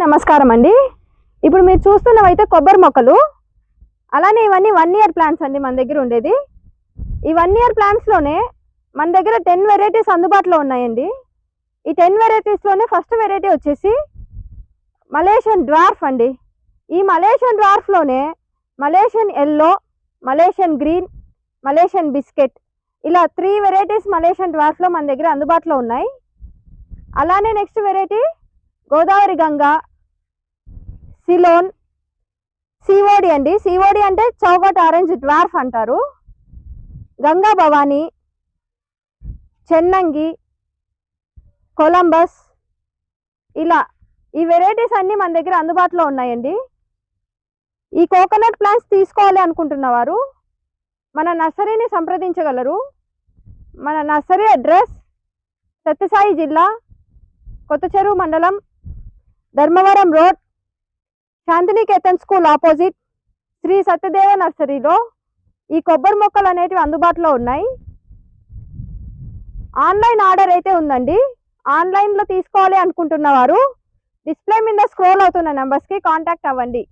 నమస్కారం అండి. ఇప్పుడు మీరు చూస్తున్నవైతే కొబ్బరి మొక్కలు, అలానే ఇవన్నీ 1 ఇయర్ ప్లాంట్స్ అండి మన దగ్గర ఉండేది. ఈ 1 ఇయర్ ప్లాంట్స్లోనే మన దగ్గర 10 వెరైటీస్ అందుబాటులో ఉన్నాయండి. ఈ 10 వెరైటీస్లోనే ఫస్ట్ వెరైటీ వచ్చేసి మలేషియన్ డ్వార్ఫ్ అండి. ఈ మలేషియన్ డ్వార్ఫ్లోనే Malaysian yellow, Malaysian green, Malaysian biscuit ఇలా 3 వెరైటీస్ మలేషియన్ డ్వార్ఫ్లో మన దగ్గర అందుబాటులో ఉన్నాయి. అలానే next variety Godavari Ganga, Ceylon, COD అండి. సిఓడి అంటే చౌగట్ ఆరెంజ్ డ్వార్ఫ్ అంటారు. గంగా భవానీ, చెన్నంగి, కొలంబస్ ఇలా ఈ వెరైటీస్ అన్నీ మన దగ్గర అందుబాటులో ఉన్నాయండి. ఈ కోకోనట్ ప్లాంట్స్ తీసుకోవాలి అనుకుంటున్నవారు మన నర్సరీని సంప్రదించగలరు. మన నర్సరీ అడ్రస్ సత్యసాయి జిల్లా, కొత్త చెరువు మండలం, Dharmavaram road, Shantiniketan school opposite Shri Satyadeva నర్సరీలో ఈ కొబ్బరి మొక్కలు అనేటివి అందుబాటులో ఉన్నాయి. ఆన్లైన్ ఆర్డర్ అయితే ఉందండి. ఆన్లైన్లో తీసుకోవాలి అనుకుంటున్నవారు డిస్ప్లే మీద స్క్రోల్ అవుతున్న నెంబర్స్కి కాంటాక్ట్ అవ్వండి.